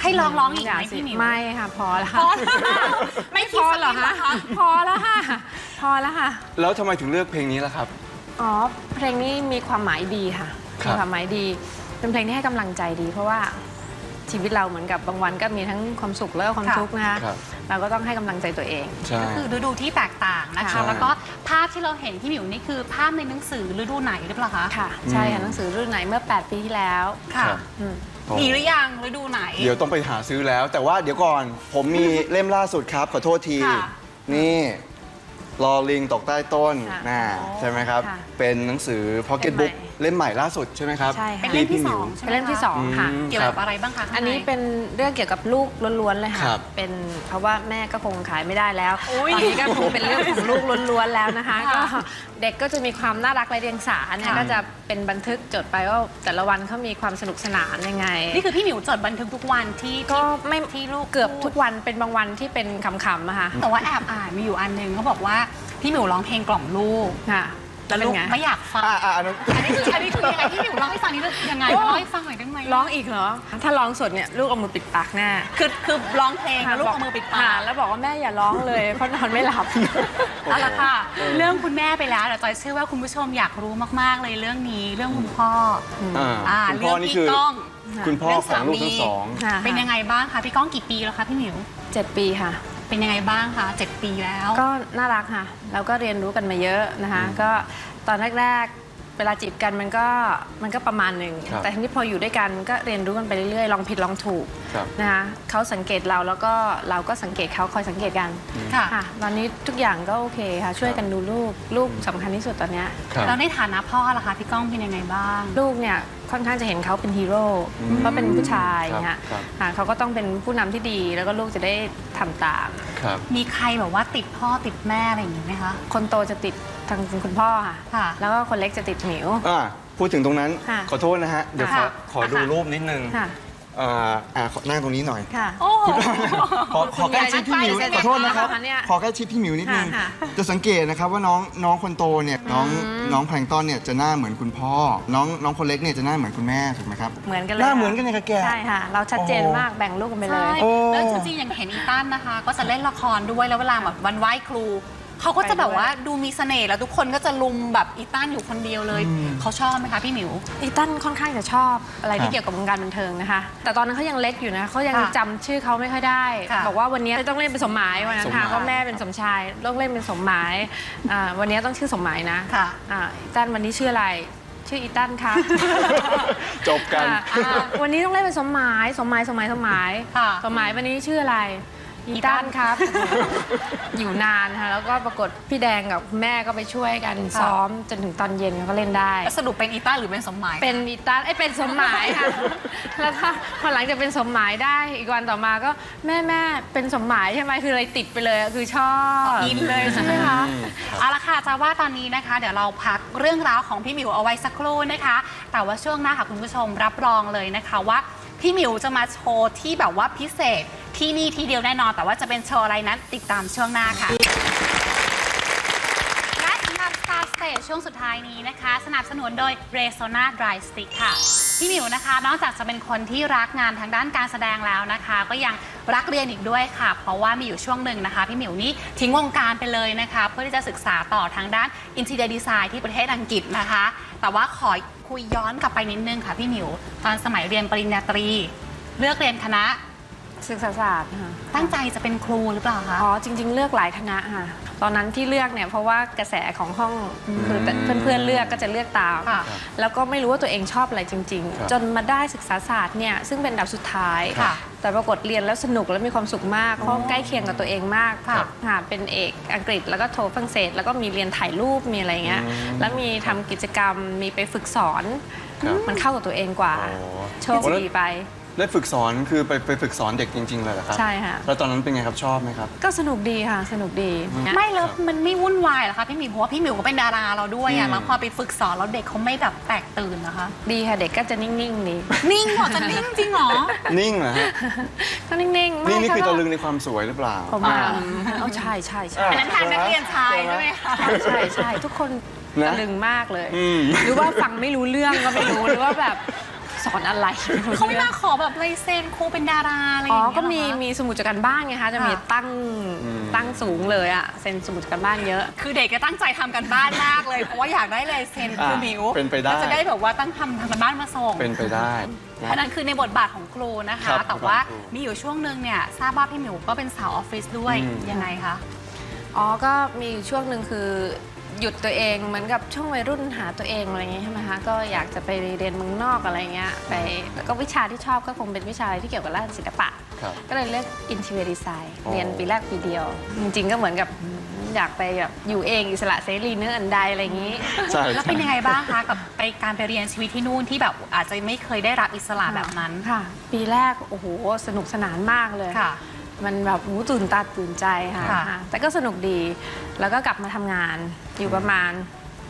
[SPEAKER 5] ให้ลองร้องอีก
[SPEAKER 7] อย่า
[SPEAKER 5] ไหม
[SPEAKER 7] สิ
[SPEAKER 5] พี่หมิว
[SPEAKER 7] ไม่ค่ะ พอแล้ว
[SPEAKER 5] พอไม่
[SPEAKER 7] พอเหรอคะพอแล้วค่ะ พอแล้วค่ะ
[SPEAKER 4] ๆ แล้วทำไมถึงเลือกเพลงนี้ล่ะครับ
[SPEAKER 7] อ๋อ เพลงนี้มีความหมายดีค่ะ
[SPEAKER 4] ครับ
[SPEAKER 7] มีความหมายดี เป็นเพลงที่ให้กำลังใจดี เพราะว่าชีวิตเราเหมือนกับบางวันก็มีทั้งความสุขและความ
[SPEAKER 5] ค่ะ
[SPEAKER 7] ทุกข์นะคะ
[SPEAKER 4] ครับ
[SPEAKER 7] เราก็ต้องให้กำลังใจตัวเอง
[SPEAKER 4] ใช่
[SPEAKER 5] ก็คือฤดูที่แตกต่างนะคะ
[SPEAKER 7] ค่ะ
[SPEAKER 5] แล้วก็ภาพที่เราเห็นพี่หมิวนี่คือภาพในหนังสือฤดูไหนหรือเปล่าคะ
[SPEAKER 7] ค่ะใช่ค่ะหนังสือรุ่นไหนเมื่อ 8 ปีที่แล้ว
[SPEAKER 5] ค่ะ
[SPEAKER 4] ครับ
[SPEAKER 7] อืม
[SPEAKER 5] มีหรือยังฤดูไหน
[SPEAKER 4] เดี๋ยวต้องไปหาซื้อแล้ว แต่ว่าเดี๋ยวก่อนผมมีเล่มล่าสุดครับ ขอโทษที
[SPEAKER 5] ค่ะ
[SPEAKER 4] นี่ลอลิงตกใต้ต้น
[SPEAKER 7] ค่ะ
[SPEAKER 4] น่าใช่ไหมครับ
[SPEAKER 7] ค่ะ
[SPEAKER 4] เป็นหนังสือพ็อกเก็ตบุ๊กเล่มใหม่ล่าสุดใช่ไหมครับ
[SPEAKER 7] ใช่ค่ะ
[SPEAKER 5] เป็นเล่มที่
[SPEAKER 4] พี่ห
[SPEAKER 5] ส
[SPEAKER 4] มิ
[SPEAKER 5] อ
[SPEAKER 4] ว
[SPEAKER 5] งใช่ไหม
[SPEAKER 7] เป็นเล่มที่ 2 ค่ะ
[SPEAKER 5] เกี่ยวกับอะไรบ้างคะข้างใ
[SPEAKER 7] อันนี้เป็นเรื่องเกี่ยวกับลูกล้วนๆเลย
[SPEAKER 4] ครั
[SPEAKER 7] ค่ะ
[SPEAKER 4] บ
[SPEAKER 7] เป็นเพราะว่าแม่ก็คงขายไม่ได้แล้ว
[SPEAKER 5] อุ๊
[SPEAKER 7] ต
[SPEAKER 5] ย
[SPEAKER 7] อนนี้ก็คงเป็นเรื่องของลูกล้วนๆแล้วนะคะ
[SPEAKER 5] ค่ะ
[SPEAKER 7] ก็เด็กก็จะมีความน่ารักไร้เดียงสาเนี่ย
[SPEAKER 5] ค่ะ
[SPEAKER 7] ก็จะเป็นบันทึกจดไปว่าแต่ละวันเขามีความสนุกสนานยังไง
[SPEAKER 5] นี่คือพี่หมิวจดบันทึกทุกวันที่
[SPEAKER 7] ก็ไม่
[SPEAKER 5] ที่ลูก
[SPEAKER 7] เกือบทุกวันเป็นบางวันที่เป็นคำๆอะค่ะ
[SPEAKER 5] แต่ว่าแอบอ่านมีอยู่อันหนึงเขาบอกว่าพี่หมิวร้องเพลงกล่อมลูก
[SPEAKER 7] ค่ะ
[SPEAKER 5] แล้วลูก
[SPEAKER 7] เป็นไง
[SPEAKER 5] ไม่อยากฟัง
[SPEAKER 4] อันนั้น
[SPEAKER 5] อันนี้คือยังไงพี่หมิวร้องให้ฟังนี่ยังไงเล่าให้ฟังหน่อยได้ไหม
[SPEAKER 7] ร้องอีกเหรอ ถ้าร้องสดเนี่ยลูกเอามือปิดปากแน่
[SPEAKER 5] คือร้องเพลงแล้วลูกเอามือปิดปาก
[SPEAKER 7] แล้วบอกว่าแม่อย่าร้องเลยเพราะนอนไม่หลับ
[SPEAKER 5] เอาละค่ะ เรื่องคุณแม่ไปแล้วแต่จอยเชื่อว่าคุณผู้ชมอยากรู้มากๆเลยเรื่องนี้เรื่องคุณพ่อ
[SPEAKER 4] คุณพ่อนี่คือ
[SPEAKER 5] เรื่องพี่ก้อง
[SPEAKER 4] คุณพ่อของลูกทั้งสอง
[SPEAKER 7] ค่ะ
[SPEAKER 5] เป็นยังไงบ้างคะพี่ก้องกี่ปีแล้วคะพี่หมิว
[SPEAKER 7] 7 ปีค่ะ
[SPEAKER 5] เป็นยังไงบ้างคะ7 ปีแล้ว
[SPEAKER 7] ก็น่ารักค่ะ แล้วก็เรียนรู้กันมาเยอะนะคะ ก็ตอนแรกๆ เวลาจีบกันมันก็ประมาณหนึ่ง
[SPEAKER 4] ครับ
[SPEAKER 7] แต่ทีนี้พออยู่ด้วยกันก็เรียนรู้กันไปเรื่อยๆ ลองผิดลองถูก
[SPEAKER 4] ครับ
[SPEAKER 7] นะคะเขาสังเกตเราแล้วก็เราก็สังเกตเขาคอยสังเกตกัน
[SPEAKER 5] ค่ะ
[SPEAKER 7] ค่ะ ตอนนี้ทุกอย่างก็โอเคค่ะ ช่วยกันดูลูกสำคัญที่สุดตอนเนี้ย
[SPEAKER 4] ครับ
[SPEAKER 5] แล้วในฐานะพ่อล่ะคะพี่ก้องเป็นยังไงบ้าง
[SPEAKER 7] ลูกเนี่ยค่อนข้างจะเห็นเขาเป็นฮีโร่เพราะเป็นผู้ชายเนี่ย
[SPEAKER 4] ครับ
[SPEAKER 7] ค่ะเขาก็ต้องเป็นผู้นำที่ดีแล้วก็ลูกจะได้ทำตาม
[SPEAKER 4] ครับ
[SPEAKER 5] มีใครแบบว่าติดพ่อติดแม่อะไรอย่างนี้ไหมคะ
[SPEAKER 7] คนโตจะติดทางคุณพ่อค่ะ
[SPEAKER 5] ค่ะ
[SPEAKER 7] แล้วก็คนเล็กจะติดหมิว
[SPEAKER 4] พูดถึงตรงนั้น
[SPEAKER 7] ค่ะ
[SPEAKER 4] ขอโทษนะฮะ เดี๋ยว
[SPEAKER 5] ค่ะ
[SPEAKER 4] ขอดูรูปนิดนึง
[SPEAKER 7] ค่ะ
[SPEAKER 4] ขอนั่งตรงนี้หน่อย
[SPEAKER 7] ค่ะ
[SPEAKER 5] โอ้โห
[SPEAKER 4] ขอใกล้ชิดพี่หมิว
[SPEAKER 7] คุณยาย
[SPEAKER 4] ขอโทษนะครับ
[SPEAKER 7] ใกล้เนี่ย
[SPEAKER 4] ขอใกล้ชิดพี่หมิวนิดนึง
[SPEAKER 7] ค่ะ
[SPEAKER 4] จะสังเกตนะครับว่าน้องคนโตเนี่ยน้องแพลงก์ต้นเนี่ยจะหน้าเหมือนคุณพ่อ น้องคนเล็กเนี่ยจะหน้าเหมือนคุณแม่ถูกไหมครับ
[SPEAKER 7] เหมือนกันเลย
[SPEAKER 4] หน้า
[SPEAKER 7] ค่ะ
[SPEAKER 4] เหมือนกันเลยค่ะแก
[SPEAKER 7] ใช่ค่ะ เราชัดเจนมากแบ่งลูกกันไปเล
[SPEAKER 5] ใช่
[SPEAKER 7] ย
[SPEAKER 4] โอ้
[SPEAKER 5] แล้วจริงๆอย่างเห็นอีตันนะคะ ก็จะเล่นละครด้วยแล้วเวลาแบบวันไหว้ครูเขาก็จะแบบว่าดูมีเสน่ห์แล้วทุกคนก็จะลุมแบบอีตันอยู่คนเดียวเลยเขาชอบไหมคะพี่หมิว
[SPEAKER 7] อีตันค่อนข้างจะชอบอะไร
[SPEAKER 4] ครั
[SPEAKER 7] ที่
[SPEAKER 4] บ
[SPEAKER 7] เกี่ยวกับวงการบันเทิงนะคะ แต่ตอนนั้นเขายังเล็กอยู่นะเขายัง
[SPEAKER 5] ค่ะ
[SPEAKER 7] จำชื่อเขาไม่ค่อยได้
[SPEAKER 5] ค่ะ
[SPEAKER 7] บอกว่าวันนี้ต้องเล่นเป็นสมหมายวันนั้น
[SPEAKER 4] สมห
[SPEAKER 7] ค่ะ
[SPEAKER 4] มาย
[SPEAKER 7] เพราะแม่เป็นสมชายต้องเล่นเป็นสมหมายวันนี้ต้องชื่อสมหมายนะ
[SPEAKER 5] ค่ะ
[SPEAKER 7] อีตันวันนี้ชื่ออะไรชื่ออีตันค่ะ
[SPEAKER 4] จบกัน
[SPEAKER 7] วันนี้ต้องเล่นเป็นสมหมาย
[SPEAKER 5] ค่ะ
[SPEAKER 7] สมหมายวันนี้ชื่ออะไรอีตันครับ อยู่นานค่ะแล้วก็ปรากฏพี่แดงกับแม่ก็ไปช่วยกันซ้อมจนถึงตอนเย็นก็เล่นได้
[SPEAKER 5] แล้วสรุปเป็นอีตันหรือเป็นสมหมาย
[SPEAKER 7] เป็นอีตันเป็นสมหมายค่ะ แล้วก็พอหลังจากเป็นสมหมายได้อีกวันต่อมาก็แม่เป็นสมหมายใช่ไหมคืออะไรติดไปเลยคือชอบ
[SPEAKER 5] อินเลยใช่ไหมคะเอาละค่ะจะว่าตอนนี้นะคะ เดี๋ยวเราพักเรื่องราวของพี่หมิวเอาไว้สักครู่นะคะ แต่ว่าช่วงหน้าค่ะคุณผู้ชมรับรองเลยนะคะว่าพี่หมิวจะมาโชว์ที่แบบว่าพิเศษที่นี่ที่เดียวแน่นอน แต่ว่าจะเป็นโชว์อะไรนั้นติดตามช่วงหน้าค่ะ และสำหรับ Star Stage ช่วงสุดท้ายนี้นะคะ สนับสนุนโดย Resona Dry Stick ค่ะ พี่หมิวนะคะ นอกจากจะเป็นคนที่รักงานทางด้านการแสดงแล้วนะคะ ก็ยังรักเรียนอีกด้วยค่ะ เพราะว่ามีอยู่ช่วงหนึ่งนะคะ พี่หมิวนี่ทิ้งวงการไปเลยนะคะ เพื่อที่จะศึกษาต่อทางด้าน Interior Design ที่ประเทศอังกฤษนะคะ แต่ว่าขอคุยย้อนกลับไปนิดนึงค่ะพี่หมิว ตอนสมัยเรียนปริญญาตรี เลือกเรียนคณะ
[SPEAKER 7] ศึกษาศาสตร์ค่ะ
[SPEAKER 5] ตั้งใจจะเป็นครูหรือเปล่าคะ
[SPEAKER 7] อ๋อจริง ๆ เลือกหลายคณะค่ะตอนนั้นที่เลือกเนี่ยเพราะว่ากระแสของห้องคือเพื่อนๆเลือกก็จะเลือกตาม
[SPEAKER 5] ค่ะ
[SPEAKER 7] แล้วก็ไม่รู้ว่าตัวเองชอบอะไรจริง
[SPEAKER 4] ครับ
[SPEAKER 7] ๆ จนมาได้ศึกษาศาสตร์เนี่ยซึ่งเป็นอันดับสุดท้าย
[SPEAKER 5] ค่ะ
[SPEAKER 7] แต่ปรากฏเรียนแล้วสนุกและมีความสุขมากเพราะใกล้เคียงกับตัวเองมาก
[SPEAKER 5] ค่ะ
[SPEAKER 7] ค่ะเป็นเอกอังกฤษแล้วก็โทฝรั่งเศส แล้วก็มีเรียนถ่ายรูปมีอะไรเงี้ยแล้วมีทำกิจกรรมมีไปฝึกสอน
[SPEAKER 4] ครับ
[SPEAKER 7] มันเข้ากับตัวเองกว่า
[SPEAKER 4] อ๋อ
[SPEAKER 7] โชคดีไป
[SPEAKER 4] ได้ฝึกสอนคือไปฝึกสอนเด็กจริงๆเลยเหรอครับ
[SPEAKER 7] ใช่ค่ะ
[SPEAKER 4] แล้วตอนนั้นเป็นไงครับชอบไหมครับ
[SPEAKER 7] ก็สนุกดีค่ะสนุกดี
[SPEAKER 5] ไม่แล้วมันไม่วุ่นวายเหรอคะพี่หมิวเพราะว่าพี่หมิวก็เป็นดาราเราด้วยอะแล้วพอไปฝึกสอนแล้วเด็กเขาไม่แบบแตกตื่นนะคะ
[SPEAKER 7] ดีค่ะเด็กก็จะนิ่งๆดี
[SPEAKER 5] นิ่งเหรอจะนิ่งจริงเหรอ
[SPEAKER 4] นิ่งเหรอฮะ
[SPEAKER 7] ก็นิ่งๆ
[SPEAKER 4] นี่คือ
[SPEAKER 7] ก็
[SPEAKER 4] ตะลึงในความสวยหรือเปล่า
[SPEAKER 7] ผมว่าเอาใช่ใช่ใช่
[SPEAKER 5] อันนั้นทางนักเรียนชายใช่ไหมคะ
[SPEAKER 7] ใช่ใช่ทุกคน
[SPEAKER 4] นะ
[SPEAKER 7] ตะลึงมากเลย
[SPEAKER 4] อืม
[SPEAKER 7] หรือว่าฟังไม่รู้เรื่องก็ไม่รู้หรือว่าแบบ สอนอะไร
[SPEAKER 5] เขาไม่มาขอแบบลายเซ็นครูเป็นดาราอะไรอ
[SPEAKER 7] อ๋
[SPEAKER 5] ย่า
[SPEAKER 7] อง
[SPEAKER 5] เงี้ย
[SPEAKER 7] ก็
[SPEAKER 5] เหรอคะ
[SPEAKER 7] มีสมุดจัดการบ้านไงคะจะมีตั้งสูงเลยอะเซ็นสมุดจัดการบ้านเยอะ
[SPEAKER 5] คือเด็กก็ตั้งใจทำกันบ้านมากเลย เพราะว่าอยากได้ลายเซ็นครูหมิว
[SPEAKER 4] เป็นไปได้
[SPEAKER 5] ก็จะได้แบบว่าตั้งทำกันบ้านมาส่ง
[SPEAKER 4] เป็นไปได้นะ
[SPEAKER 5] อันนั้นคือในบทบาทของครูนะ
[SPEAKER 4] ครั
[SPEAKER 5] คะ
[SPEAKER 4] บ
[SPEAKER 5] แต่ว่า
[SPEAKER 4] ครู
[SPEAKER 5] มีอยู่ช่วงหนึ่งเนี่ยทราบว่าพี่หมิวก็เป็นสาวออฟฟิศด้วย
[SPEAKER 4] อืม
[SPEAKER 5] ยังไงคะ
[SPEAKER 7] อ๋อก็มีช่วงหนึ่งคือหยุดตัวเองเหมือนกับช่วงวัยรุ่นหาตัวเองอะไรอย่างเงี้ยใช่ไหมคะก็อยากจะไปเรียนเมืองนอกอะไรเงี้ยไปแล้วก็วิชาที่ชอบก็คงเป็นวิชาอะไรที่เกี่ยวกับด้านศิลปะ
[SPEAKER 4] ครับ
[SPEAKER 7] ก็เลยเลือก Interior Design
[SPEAKER 4] อ๋อ
[SPEAKER 7] เรียนปีแรกปีเดียว จริงๆก็เหมือนกับอยากไปแบบอยู่เองอิสระเสรีเนื้ออันใดอะไรอย่างนี้
[SPEAKER 4] ใช่
[SPEAKER 5] แล้วเป็นยังไงบ้างคะกับการไปเรียนชีวิตที่นู่นที่แบบอาจจะไม่เคยได้รับอิสระแบบนั้น
[SPEAKER 7] ค่ะ ปีแรกโอ้โหสนุกสนานมากเลย
[SPEAKER 5] ค่ะ
[SPEAKER 7] มันแบบหูตื่นตาตื่นใจค่ะ
[SPEAKER 5] ค่ะ
[SPEAKER 7] ค่ะแต่ก็สนุกดีแล้วก็กลับมาทำงานอยู่ประมาณ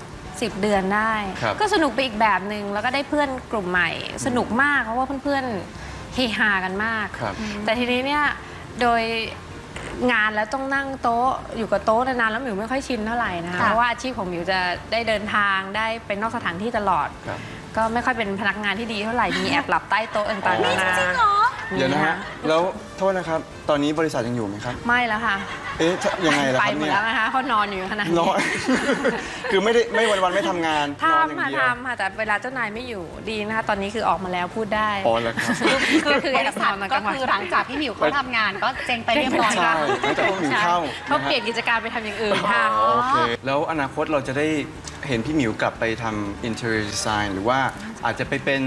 [SPEAKER 7] 10 เดือนได้
[SPEAKER 4] ครับ
[SPEAKER 7] ก็สนุกไปอีกแบบหนึ่งแล้วก็ได้เพื่อนกลุ่มใหม่ สนุกมากเพราะว่าเพื่อนๆเฮฮากันมาก
[SPEAKER 4] ครับ
[SPEAKER 7] แต่ทีนี้เนี่ยโดยงานแล้วต้องนั่งโต๊ะอยู่กับโต๊ะนานๆแล้วหมิวไม่ค่อยชินเท่าไหร่นะคะ
[SPEAKER 5] ค่ะ
[SPEAKER 7] เพราะว่าอาชีพของหมิวจะได้เดินทางได้ไปนอกสถานที่ตลอด
[SPEAKER 4] ครับ
[SPEAKER 7] ก็ไม่ค่อยเป็นพนักงานที่ดีเท่าไหร่มีแอบหลับใต้โต๊ะต่างๆนานา
[SPEAKER 5] จริงเหรอ
[SPEAKER 4] เดี๋ยวนะ
[SPEAKER 7] มี
[SPEAKER 4] ฮะ
[SPEAKER 7] ค่
[SPEAKER 4] แล้วโทษนะครับ ตอนนี้บริษัทยังอยู่ไหมครับ
[SPEAKER 7] ไม่แล้วค่ะ
[SPEAKER 4] เอ๊ะยังไงล่ะ
[SPEAKER 7] ไป
[SPEAKER 4] ครับ
[SPEAKER 7] หมด
[SPEAKER 4] เนี่ย
[SPEAKER 7] แล้วนะคะเขานอนอยู่ขนาด
[SPEAKER 4] น
[SPEAKER 7] นี้
[SPEAKER 4] อน คือไม่วันๆไม่ทำงานนอนอย่าง
[SPEAKER 7] ทำค่ะ
[SPEAKER 4] เดียว
[SPEAKER 7] ทำค่ะแต่เวลาเจ้านายไม่อยู่ดีนะคะตอนนี้คือออกมาแล้วพูดได้
[SPEAKER 4] อ๋อแล้วครับ
[SPEAKER 7] ก็คือบ แอ
[SPEAKER 5] ริ
[SPEAKER 7] บ
[SPEAKER 5] ษั
[SPEAKER 7] น
[SPEAKER 5] ท
[SPEAKER 7] อนตอนก
[SPEAKER 5] ก็
[SPEAKER 7] ลางวัน
[SPEAKER 5] คือหลังจากพี่หมิวเขาทำงานก็เจ๊งไปเรียบร้อย
[SPEAKER 4] ใช่
[SPEAKER 5] แล้ว
[SPEAKER 4] หลังจากพวกหมิวเข้า
[SPEAKER 7] เขา
[SPEAKER 4] นะฮะ
[SPEAKER 7] เปลี่ยนกิจการไปทำอย่างอื่นค่ะ
[SPEAKER 4] โอเค แล้วอนาคตเราจะได้เห็นพี่หมิวกลับไปทำ interior design หรือว่าอาจจะไปเป็น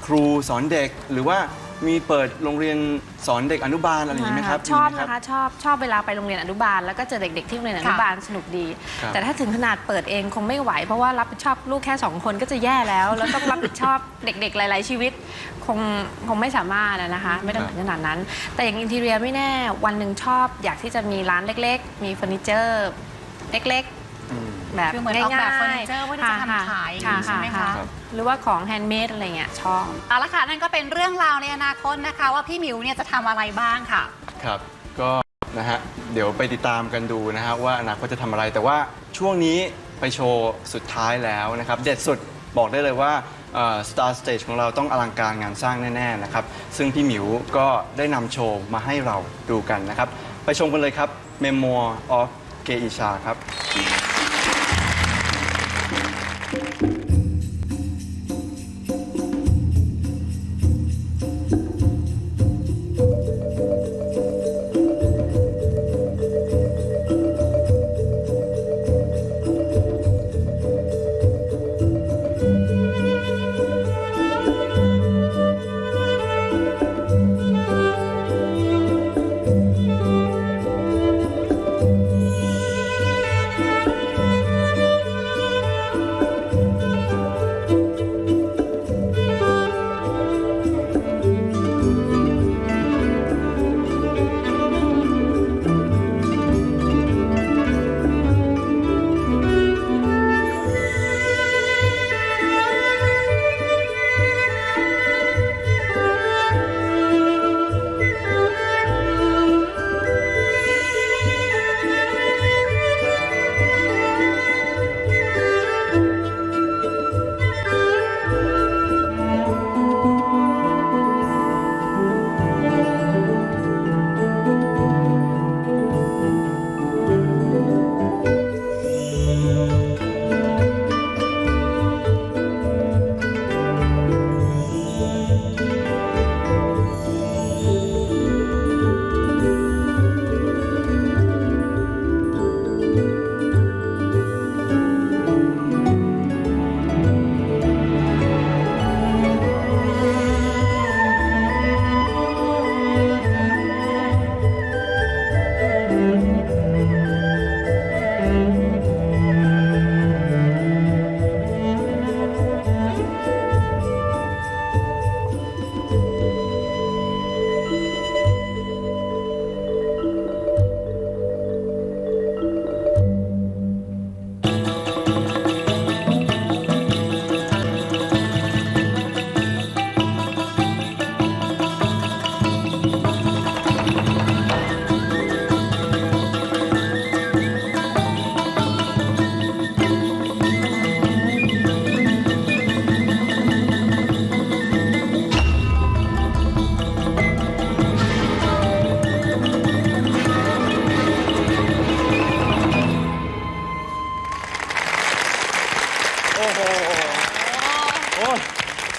[SPEAKER 4] ครูสอนเด็ก หรือว่ามีเปิดโรงเรียนสอนเด็กอนุบาลอะไรอย่างนี้ไหมครับ
[SPEAKER 7] ชอบ
[SPEAKER 4] มีไหม
[SPEAKER 7] นะคะชอบเวลาไปโรงเรียนอนุบาลแล้วก็เจอเด็กๆที่โรงเรียนอนุบาลสนุกดี
[SPEAKER 4] ครับ
[SPEAKER 7] แต่ถ้าถึงขนาดเปิดเองคงไม่ไหว เพราะว่ารับผิดชอบลูกแค่ 2 คนก็จะแย่แล้ว แล้วต้องรับผิดชอบเด็กๆหลาย ๆ ชีวิตคงไม่สามารถนะคะ ไม่ต้องถึงขนาดนั้น แต่อย่างอินทีเรียไม่แน่วันหนึ่งชอบอยากที่จะมีร้านเล็กๆ มีเฟอร์นิเจอร์เล็ก
[SPEAKER 4] อืม
[SPEAKER 7] ๆ แบบ
[SPEAKER 5] คือเหมือนออกแบบ
[SPEAKER 7] ง่ายๆ
[SPEAKER 5] เฟอร์นิเจอร์ว่าจะทำขายอย่างนี้ใช่ไหมคะ
[SPEAKER 4] ครับ
[SPEAKER 7] หรือว่าของแฮนด์เมดอะไรเงี้ยชอบ
[SPEAKER 5] เอาละค่ะนั่นก็เป็นเรื่องราวในอนาคตนะคะ ว่าพี่หมิวเนี่ยจะทำอะไรบ้างค่ะ
[SPEAKER 4] ครับ ก็นะฮะ เดี๋ยวไปติดตามกันดูนะฮะว่าอนาคตจะทำอะไร แต่ว่าช่วงนี้ไปโชว์สุดท้ายแล้วนะครับ เด็ดสุดบอกได้เลยว่าStar Stage ของเราต้องอลังการงานสร้างแน่ ๆ นะครับ ซึ่งพี่หมิวก็ได้นำโชว์มาให้เราดูกันนะครับ ไปชมกันเลยครับ Memoir of Geisha ครับ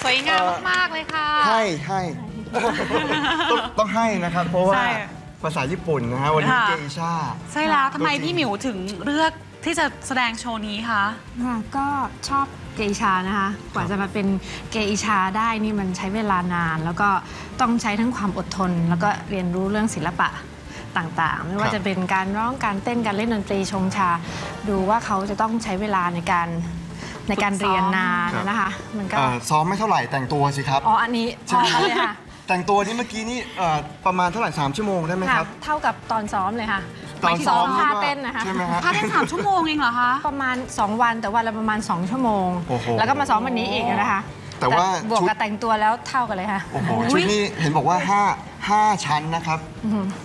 [SPEAKER 5] สวยงามมากๆเลยค่ะ
[SPEAKER 4] ให้ ต้องให้นะครับ เพราะว่า
[SPEAKER 5] ใช่
[SPEAKER 4] ภาษาญี่ปุ่นนะฮะวันนี้
[SPEAKER 5] ค่ะ
[SPEAKER 4] เกอิชา
[SPEAKER 5] ใช่แล้วทำไมพี่หมิวถึงเลือกที่จะแสดงโชว์นี้คะ
[SPEAKER 7] ค่ะก็ชอบเกอิชานะคะ กว่าจะมาเป็นเกอิชาได้นี่มันใช้เวลานาน แล้วก็ต้องใช้ทั้งความอดทน แล้วก็เรียนรู้เรื่องศิลปะต่างๆ ไม่ว่าจะเป็นการร้องการเต้นการเล่นดนตรีชงชา ดูว่าเขาจะต้องใช้เวลาในการเรียนนานนะคะมันก็
[SPEAKER 4] ซ้อมไม่เท่าไหร่แต่งตัวสิครับ
[SPEAKER 7] อ๋ออันนี้อ๋ออันเลยค่ะ
[SPEAKER 4] แต่งตัวนี่เมื่อกี้นี่ประมาณเท่าไหร่3 ชั่วโมงได้ไหม
[SPEAKER 7] ค่ะ
[SPEAKER 4] ครับ
[SPEAKER 7] เท่ากับตอนซ้อมเลยค่ะ
[SPEAKER 4] ตอนซ้อม
[SPEAKER 7] ท่าเต้นนะคะ
[SPEAKER 4] ใช่ไหมฮะ
[SPEAKER 5] พาเต้น3 ชั่วโมงเองเหรอคะ
[SPEAKER 7] ประมาณ 2 วันแต่วันละประมาณ 2 ชั่วโมง
[SPEAKER 4] โอ้โห
[SPEAKER 7] แล้วก็มาซ้อมวันนี้อีกนะคะ
[SPEAKER 4] แต่ว่า
[SPEAKER 7] บวก
[SPEAKER 4] ชุด
[SPEAKER 7] กับแต่งตัวแล้วเท่ากันเลยค่ะ
[SPEAKER 4] โอ้โหชุดนี้เห็นบอกว่า5 ชั้นนะครับ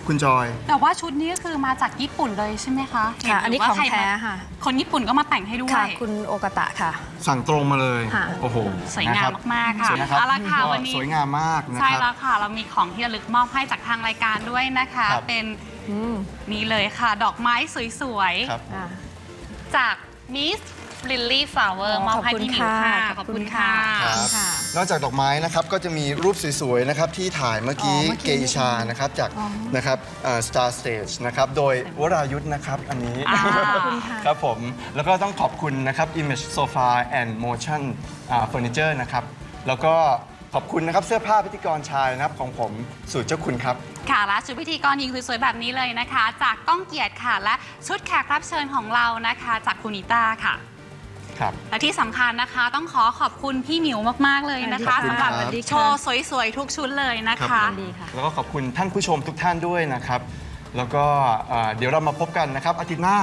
[SPEAKER 4] คุณจอย
[SPEAKER 5] แต่ว่าชุดนี้ก็คือมาจากญี่ปุ่นเลยใช่ไหมคะ
[SPEAKER 7] ค่ะอันนี้
[SPEAKER 5] เห็
[SPEAKER 7] ของ
[SPEAKER 5] ว่าใร
[SPEAKER 7] แท้
[SPEAKER 5] มา
[SPEAKER 7] ค่ะ
[SPEAKER 5] คนญี่ปุ่นก็มาแต่งให้ด้วย
[SPEAKER 7] ค่ะคุณโอกาตะค่ะ
[SPEAKER 4] สั่งตรงมาเลย
[SPEAKER 7] ค่ะ
[SPEAKER 4] โอ้โห
[SPEAKER 5] สวยงามมากๆค่ะ
[SPEAKER 4] สวยนะครับ
[SPEAKER 5] เอาละค่ะวันนี้
[SPEAKER 4] สวยงามมากนะ
[SPEAKER 5] ใช่
[SPEAKER 4] ครับ
[SPEAKER 5] แล้วค่ะ เรามีของที่ระลึกมอบให้จากทางรายการด้วยนะคะ
[SPEAKER 4] ครับ
[SPEAKER 5] เป็นนี่เลยค่ะ ดอกไม้สวย
[SPEAKER 4] ครับ
[SPEAKER 7] อ่า
[SPEAKER 5] ๆ จาก Miss Lily Flower มอบให้พี่หมิวค่ะ ขอบคุณค่ะ
[SPEAKER 4] ครับ
[SPEAKER 7] ค่ะ
[SPEAKER 4] นอกจากดอกไม้นะครับก็จะมีรูปสวยๆนะครับที่ถ่ายเมื่อกี้
[SPEAKER 7] อ๋อเมื่อกี้
[SPEAKER 4] เกอิชานะครับจากนะครับStar Stage นะครับโดยวรายุทธนะครับอันนี้
[SPEAKER 7] ขอบคุณค่ะ
[SPEAKER 4] ครับผมแล้วก็ต้องขอบคุณนะครับ Image Sofa and Motion Furniture นะครับแล้วก็ขอบคุณนะครับเสื้อผ้าพิธีกรชายนะครับของผมสูตรเจ้าคุณครับ
[SPEAKER 5] ค่ะและชุดพิธีกรหญิงสวยๆแบบนี้เลยนะคะ จากก้องเกียรติค่ะ และชุดแขกรับเชิญของเรานะคะ จากคุณนิต้าค่ะ
[SPEAKER 4] ครับ
[SPEAKER 5] และที่สำคัญนะคะ ต้องขอขอบคุณพี่หมิวมากๆเลยนะคะ
[SPEAKER 7] สวัสดี
[SPEAKER 5] สำหรับ
[SPEAKER 7] ค่ะสวัสดีค่ะ
[SPEAKER 5] โชว์สวยๆทุกชุดเลยนะ
[SPEAKER 4] ครั
[SPEAKER 5] คะ
[SPEAKER 4] บ
[SPEAKER 7] ดีค่ะ
[SPEAKER 4] แล้วก็ขอบคุณท่านผู้ชมทุกท่านด้วยนะครับ แล้วก็เดี๋ยวเรามาพบกันนะครับอาทิตย์หน้า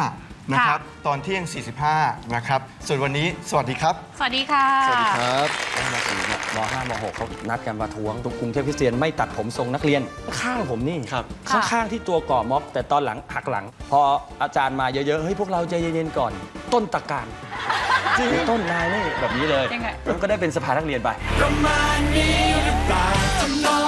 [SPEAKER 4] นะครับตอนเที่ยง 45 นะครับ ส่วนวันนี้สวัสดีครับ
[SPEAKER 5] สวัสดีค่ะ
[SPEAKER 4] สวัสดีครับ
[SPEAKER 8] มาถึงเนี่ยม5ม6เขานัดกันประท้วงตรงกรุงเทพคริสเตียนไม่ตัดผมทรงนักเรียนข้างผมนี่
[SPEAKER 4] ครับ
[SPEAKER 8] ข้างๆที่ตัวก่อม็อบ แต่ตอนหลังหักหลัง พออาจารย์มาเยอะๆเฮ้ยพวกเราใจเย็นๆก่อน ต้นตะการจริงต้นนายนี่แบบนี้เลย
[SPEAKER 5] ยังไง
[SPEAKER 8] แล้วก็ได้เป็นสภานักเรียนไป
[SPEAKER 6] ประมาณนี้หรือเปล่าทำนอง